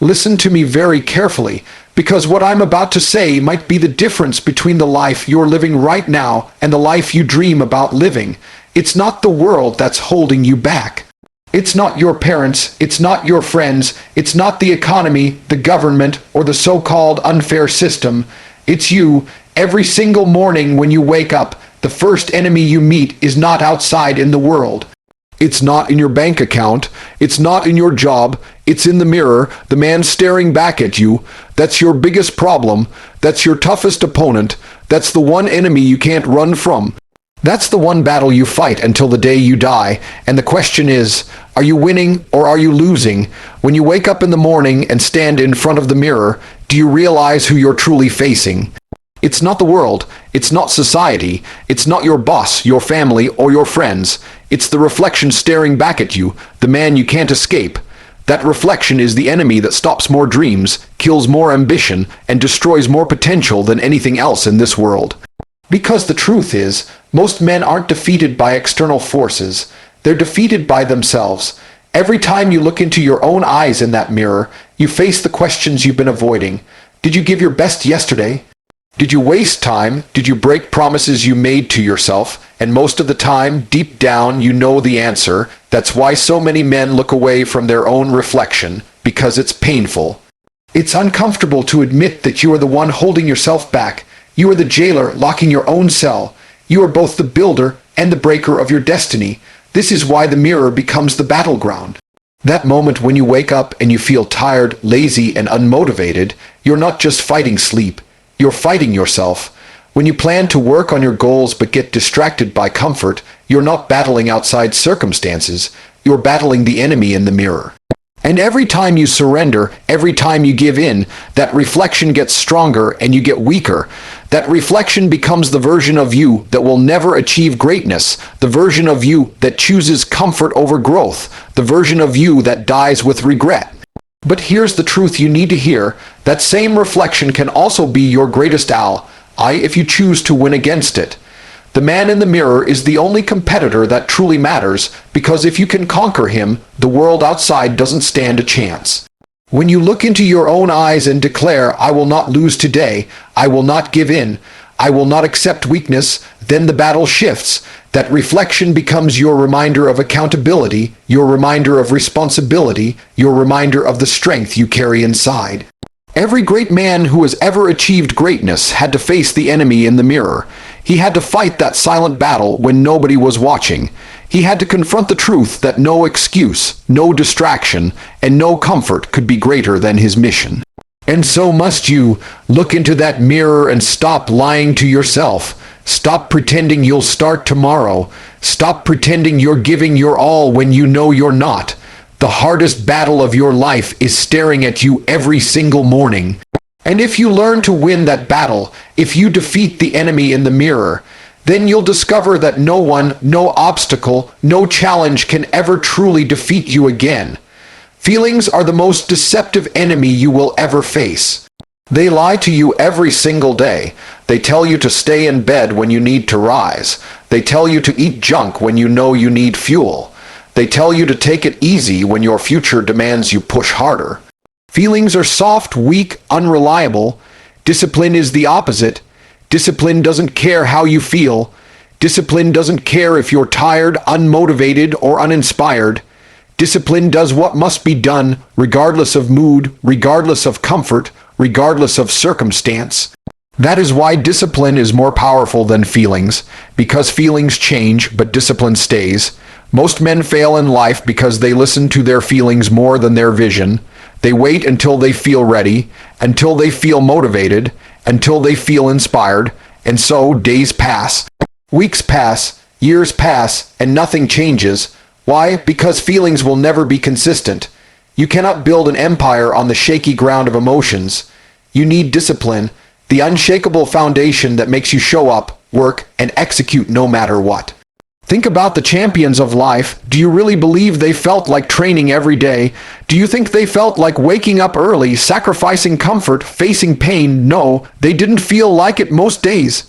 Listen to me very carefully, because what I'm about to say might be the difference between the life you're living right now and the life you dream about living. It's not the world that's holding you back. It's not your parents, it's not your friends, it's not the economy, the government, or the so-called unfair system. It's you. Every single morning when you wake up, the first enemy you meet is not outside in the world. It's not in your bank account. It's not in your job. It's in the mirror, the man staring back at you. That's your biggest problem. That's your toughest opponent. That's the one enemy you can't run from. That's the one battle you fight until the day you die. And the question is, are you winning or are you losing? When you wake up in the morning and stand in front of the mirror, do you realize who you're truly facing? It's not the world. It's not society. It's not your boss, your family, or your friends. It's the reflection staring back at you, the man you can't escape. That reflection is the enemy that stops more dreams, kills more ambition, and destroys more potential than anything else in this world. Because the truth is, most men aren't defeated by external forces. They're defeated by themselves. Every time you look into your own eyes in that mirror, you face the questions you've been avoiding. Did you give your best yesterday? Did you waste time? Did you break promises you made to yourself? And most of the time, deep down, you know the answer. That's why so many men look away from their own reflection, because it's painful. It's uncomfortable to admit that you are the one holding yourself back. You are the jailer locking your own cell. You are both the builder and the breaker of your destiny. This is why the mirror becomes the battleground. That moment when you wake up and you feel tired, lazy, and unmotivated, you're not just fighting sleep. You're fighting yourself. When you plan to work on your goals but get distracted by comfort, you're not battling outside circumstances. You're battling the enemy in the mirror. And every time you surrender, every time you give in, that reflection gets stronger and you get weaker. That reflection becomes the version of you that will never achieve greatness, the version of you that chooses comfort over growth, the version of you that dies with regret. But here's the truth you need to hear. That same reflection can also be your greatest ally if you choose to win against it. The man in the mirror is the only competitor that truly matters, because if you can conquer him, the world outside doesn't stand a chance. When you look into your own eyes and declare, "I will not lose today, I will not give in, I will not accept weakness," then the battle shifts. That reflection becomes your reminder of accountability, your reminder of responsibility, your reminder of the strength you carry inside. Every great man who has ever achieved greatness had to face the enemy in the mirror. He had to fight that silent battle when nobody was watching. He had to confront the truth that no excuse, no distraction, and no comfort could be greater than his mission. And so must you. Look into that mirror and stop lying to yourself. Stop pretending you'll start tomorrow. Stop pretending you're giving your all when you know you're not. The hardest battle of your life is staring at you every single morning. And if you learn to win that battle, if you defeat the enemy in the mirror, then you'll discover that no one, no obstacle, no challenge can ever truly defeat you again. Feelings are the most deceptive enemy you will ever face. They lie to you every single day. They tell you to stay in bed when you need to rise. They tell you to eat junk when you know you need fuel. They tell you to take it easy when your future demands you push harder. Feelings are soft, weak, unreliable. Discipline is the opposite. Discipline doesn't care how you feel. Discipline doesn't care if you're tired, unmotivated, or uninspired. Discipline does what must be done, regardless of mood, regardless of comfort, regardless of circumstance. That is why discipline is more powerful than feelings, because feelings change, but discipline stays. Most men fail in life because they listen to their feelings more than their vision. They wait until they feel ready, until they feel motivated, until they feel inspired, and so days pass, weeks pass, years pass, and nothing changes. Why? Because feelings will never be consistent. You cannot build an empire on the shaky ground of emotions. You need discipline, the unshakable foundation that makes you show up, work, and execute no matter what. Think about the champions of life. Do you really believe they felt like training every day? Do you think they felt like waking up early, sacrificing comfort, facing pain? No, they didn't feel like it most days.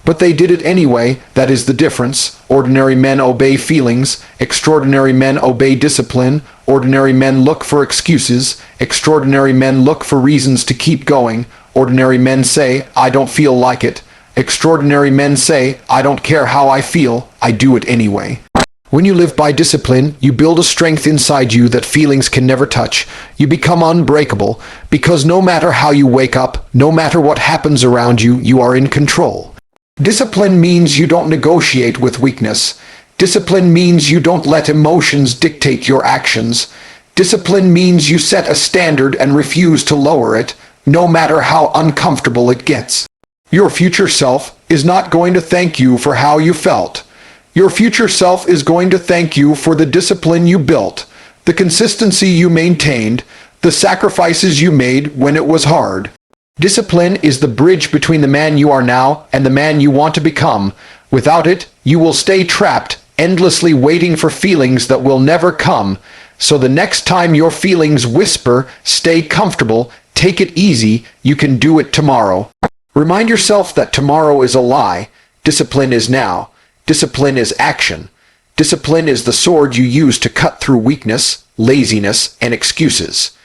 But they did it anyway. That is the difference. Ordinary men obey feelings. Extraordinary men obey discipline. Ordinary men look for excuses. Extraordinary men look for reasons to keep going. Ordinary men say, I don't feel like it. Extraordinary men say, I don't care how I feel, I do it anyway. When you live by discipline, you build a strength inside you that feelings can never touch. You become unbreakable, because no matter how you wake up, no matter what happens around you, you are in control. Discipline means you don't negotiate with weakness. Discipline means you don't let emotions dictate your actions. Discipline means you set a standard and refuse to lower it, no matter how uncomfortable it gets. Your future self is not going to thank you for how you felt. Your future self is going to thank you for the discipline you built, the consistency you maintained, the sacrifices you made when it was hard. Discipline is the bridge between the man you are now and the man you want to become. Without it, you will stay trapped, endlessly waiting for feelings that will never come. So the next time your feelings whisper, stay comfortable, take it easy, you can do it tomorrow. Remind yourself that tomorrow is a lie. Discipline is now. Discipline is action. Discipline is the sword you use to cut through weakness, laziness, and excuses.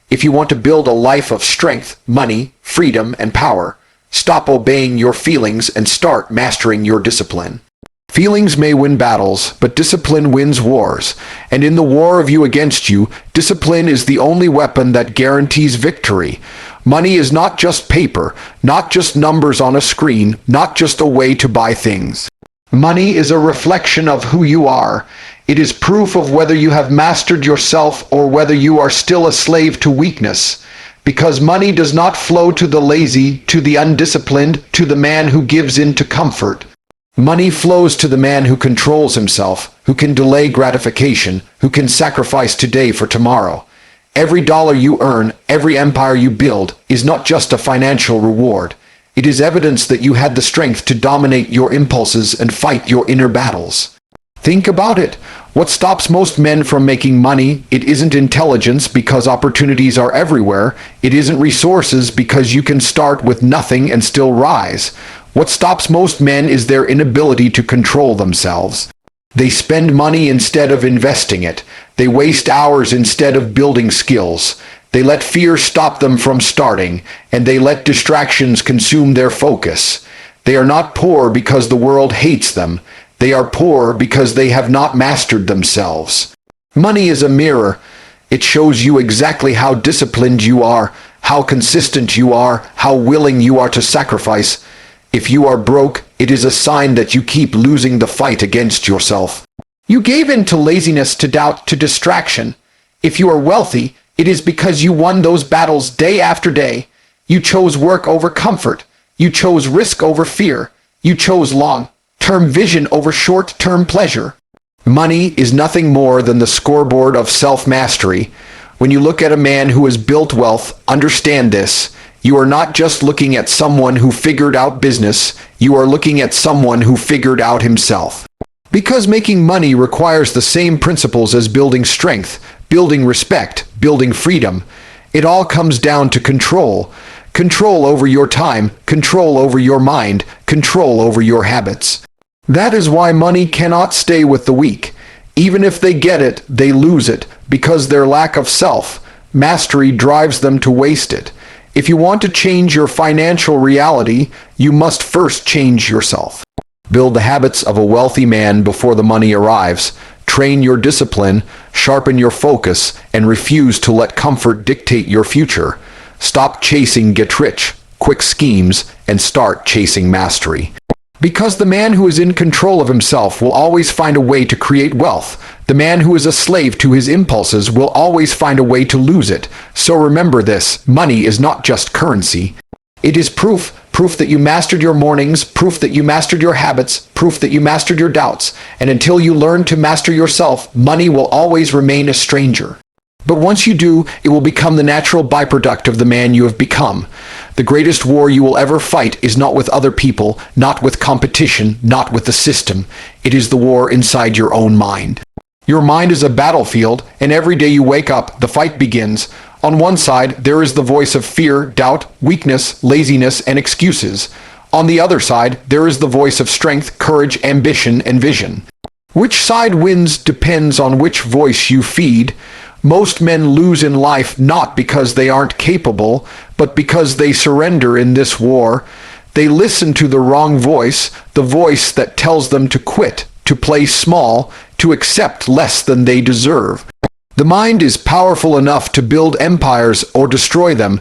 If you want to build a life of strength, money, freedom, and power, stop obeying your feelings and start mastering your discipline. Feelings may win battles, but discipline wins wars. And in the war of you against you, discipline is the only weapon that guarantees victory. Money is not just paper, not just numbers on a screen, not just a way to buy things. Money is a reflection of who you are. It is proof of whether you have mastered yourself or whether you are still a slave to weakness. Because money does not flow to the lazy, to the undisciplined, to the man who gives in to comfort. Money flows to the man who controls himself, who can delay gratification, who can sacrifice today for tomorrow. Every dollar you earn, every empire you build, is not just a financial reward. It is evidence that you had the strength to dominate your impulses and fight your inner battles. Think about it. What stops most men from making money? It isn't intelligence, because opportunities are everywhere. It isn't resources, because you can start with nothing and still rise. What stops most men is their inability to control themselves. They spend money instead of investing it. They waste hours instead of building skills. They let fear stop them from starting, and they let distractions consume their focus. They are not poor because the world hates them. They are poor because they have not mastered themselves. Money is a mirror. It shows you exactly how disciplined you are, how consistent you are, how willing you are to sacrifice. If you are broke, it is a sign that you keep losing the fight against yourself. You gave in to laziness, to doubt, to distraction. If you are wealthy, it is because you won those battles day after day. You chose work over comfort. You chose risk over fear. You chose long-term vision over short-term pleasure. Money is nothing more than the scoreboard of self-mastery. When you look at a man who has built wealth, understand this. You are not just looking at someone who figured out business. You are looking at someone who figured out himself. Because making money requires the same principles as building strength, building respect, building freedom. It all comes down to control. Control over your time, control over your mind, control over your habits. That is why money cannot stay with the weak. Even if they get it, they lose it, because their lack of self-mastery drives them to waste it. If you want to change your financial reality, you must first change yourself. Build the habits of a wealthy man before the money arrives. Train your discipline, sharpen your focus, and refuse to let comfort dictate your future. Stop chasing get-rich-quick schemes and start chasing mastery. Because the man who is in control of himself will always find a way to create wealth. The man who is a slave to his impulses will always find a way to lose it. So remember this: money is not just currency. It is proof that you mastered your mornings, proof that you mastered your habits, proof that you mastered your doubts. And until you learn to master yourself, money will always remain a stranger. But once you do, it will become the natural byproduct of the man you have become. The greatest war you will ever fight is not with other people, not with competition, not with the system. It is the war inside your own mind. Your mind is a battlefield, and every day you wake up, the fight begins. On one side, there is the voice of fear, doubt, weakness, laziness, and excuses. On the other side, there is the voice of strength, courage, ambition, and vision. Which side wins depends on which voice you feed. Most men lose in life not because they aren't capable, but because they surrender in this war. They listen to the wrong voice, the voice that tells them to quit, to play small, to accept less than they deserve. The mind is powerful enough to build empires or destroy them.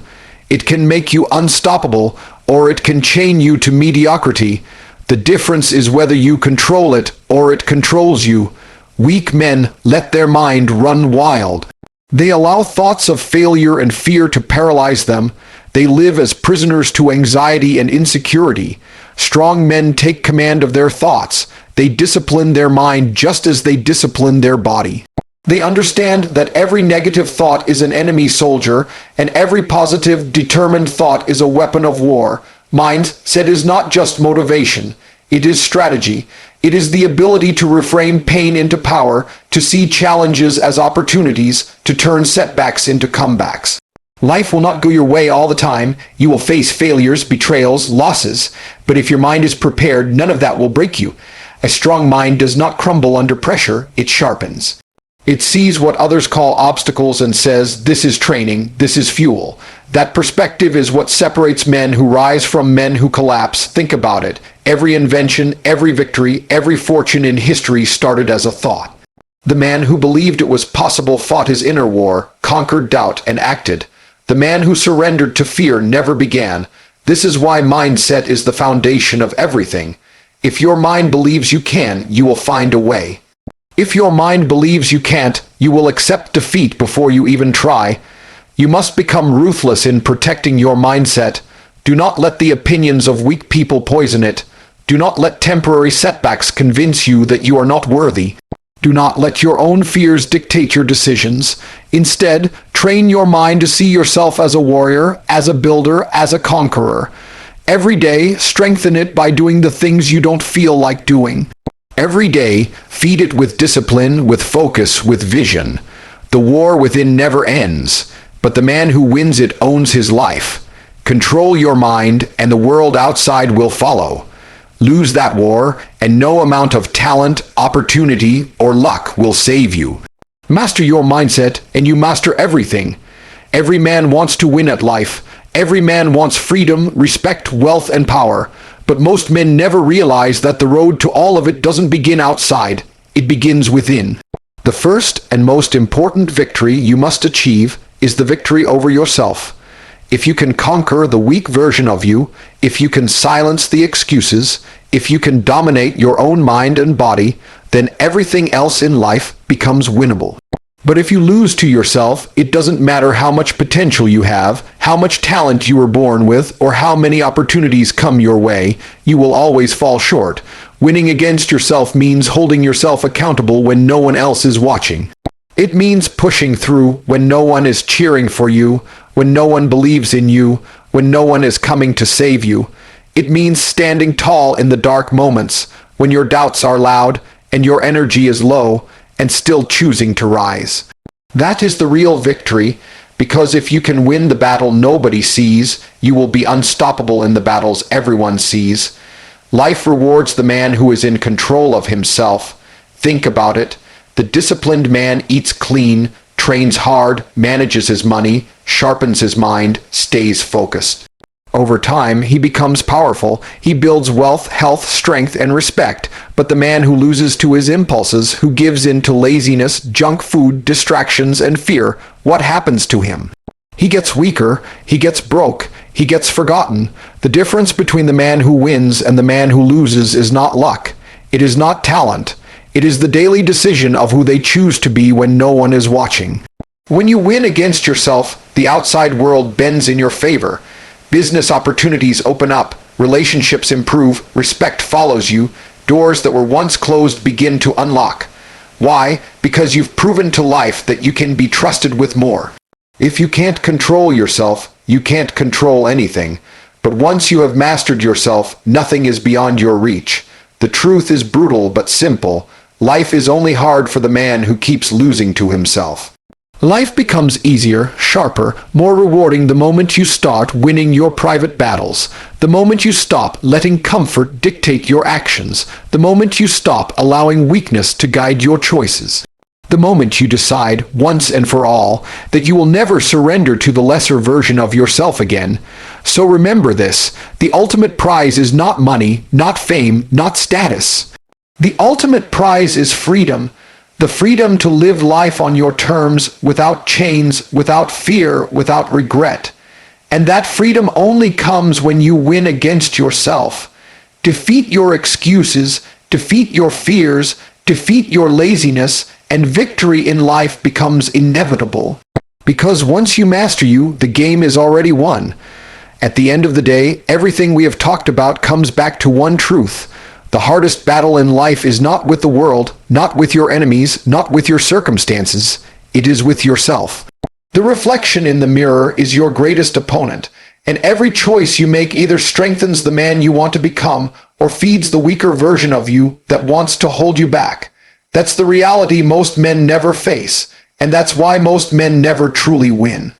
It can make you unstoppable, or it can chain you to mediocrity. The difference is whether you control it or it controls you. Weak men let their mind run wild. They allow thoughts of failure and fear to paralyze them. They live as prisoners to anxiety and insecurity. Strong men take command of their thoughts. They discipline their mind just as they discipline their body. They understand that every negative thought is an enemy soldier, and every positive, determined thought is a weapon of war. Mindset is not just motivation. It is strategy. It is the ability to reframe pain into power, to see challenges as opportunities, to turn setbacks into comebacks. Life will not go your way all the time. You will face failures, betrayals, losses. But if your mind is prepared, none of that will break you. A strong mind does not crumble under pressure, it sharpens. It sees what others call obstacles and says, this is training, this is fuel. That perspective is what separates men who rise from men who collapse. Think about it. Every invention, every victory, every fortune in history started as a thought. The man who believed it was possible fought his inner war, conquered doubt, and acted. The man who surrendered to fear never began. This is why mindset is the foundation of everything. If your mind believes you can, you will find a way. If your mind believes you can't, you will accept defeat before you even try. You must become ruthless in protecting your mindset. Do not let the opinions of weak people poison it. Do not let temporary setbacks convince you that you are not worthy. Do not let your own fears dictate your decisions. Instead, train your mind to see yourself as a warrior, as a builder, as a conqueror. Every day, strengthen it by doing the things you don't feel like doing. Every day, feed it with discipline, with focus, with vision. The war within never ends, but the man who wins it owns his life. Control your mind, and the world outside will follow. Lose that war, and no amount of talent, opportunity, or luck will save you. Master your mindset, and you master everything. Every man wants to win at life. Every man wants freedom, respect, wealth, and power. But most men never realize that the road to all of it doesn't begin outside. It begins within. The first and most important victory you must achieve is the victory over yourself. If you can conquer the weak version of you, if you can silence the excuses, if you can dominate your own mind and body, then everything else in life becomes winnable. But if you lose to yourself, it doesn't matter how much potential you have, how much talent you were born with, or how many opportunities come your way, you will always fall short. Winning against yourself means holding yourself accountable when no one else is watching. It means pushing through when no one is cheering for you, when no one believes in you, when no one is coming to save you. It means standing tall in the dark moments, when your doubts are loud and your energy is low, and still choosing to rise. That is the real victory, because if you can win the battle nobody sees, you will be unstoppable in the battles everyone sees. Life rewards the man who is in control of himself. Think about it. The disciplined man eats clean, trains hard, manages his money, sharpens his mind, stays focused. Over time, he becomes powerful. He builds wealth, health, strength, and respect. But the man who loses to his impulses, who gives in to laziness, junk food, distractions, and fear, what happens to him? He gets weaker, he gets broke, he gets forgotten. The difference between the man who wins and the man who loses is not luck. It is not talent. It is the daily decision of who they choose to be when no one is watching. When you win against yourself, the outside world bends in your favor. Business opportunities open up, relationships improve, respect follows you, doors that were once closed begin to unlock. Why? Because you've proven to life that you can be trusted with more. If you can't control yourself, you can't control anything. But once you have mastered yourself, nothing is beyond your reach. The truth is brutal but simple. Life is only hard for the man who keeps losing to himself. Life becomes easier, sharper, more rewarding the moment you start winning your private battles. The moment you stop letting comfort dictate your actions. The moment you stop allowing weakness to guide your choices. The moment you decide, once and for all, that you will never surrender to the lesser version of yourself again. So remember this: the ultimate prize is not money, not fame, not status. The ultimate prize is freedom. The freedom to live life on your terms, without chains, without fear, without regret. And that freedom only comes when you win against yourself. Defeat your excuses, defeat your fears, defeat your laziness, and victory in life becomes inevitable. Because once you master you, the game is already won. At the end of the day, everything we have talked about comes back to one truth. The hardest battle in life is not with the world, not with your enemies, not with your circumstances. It is with yourself. The reflection in the mirror is your greatest opponent, and every choice you make either strengthens the man you want to become or feeds the weaker version of you that wants to hold you back. That's the reality most men never face, and that's why most men never truly win.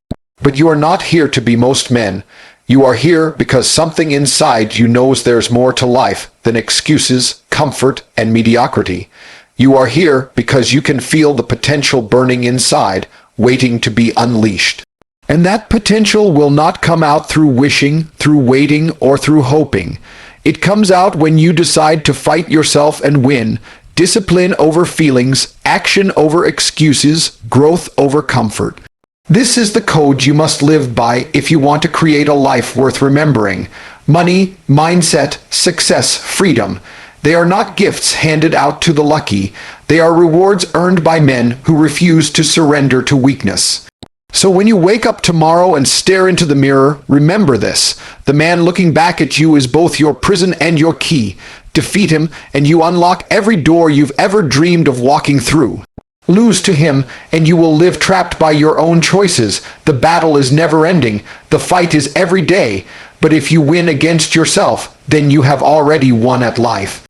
But you are not here to be most men. You are here because something inside you knows there's more to life than excuses, comfort, and mediocrity. You are here because you can feel the potential burning inside, waiting to be unleashed. And that potential will not come out through wishing, through waiting, or through hoping. It comes out when you decide to fight yourself and win. Discipline over feelings, action over excuses, growth over comfort. This is the code you must live by if you want to create a life worth remembering. Money, mindset, success, freedom. They are not gifts handed out to the lucky. They are rewards earned by men who refuse to surrender to weakness. So when you wake up tomorrow and stare into the mirror, remember this: the man looking back at you is both your prison and your key. Defeat him, and you unlock every door you've ever dreamed of walking through. Lose to him, and you will live trapped by your own choices. The battle is never ending. The fight is every day. But if you win against yourself, then you have already won at life.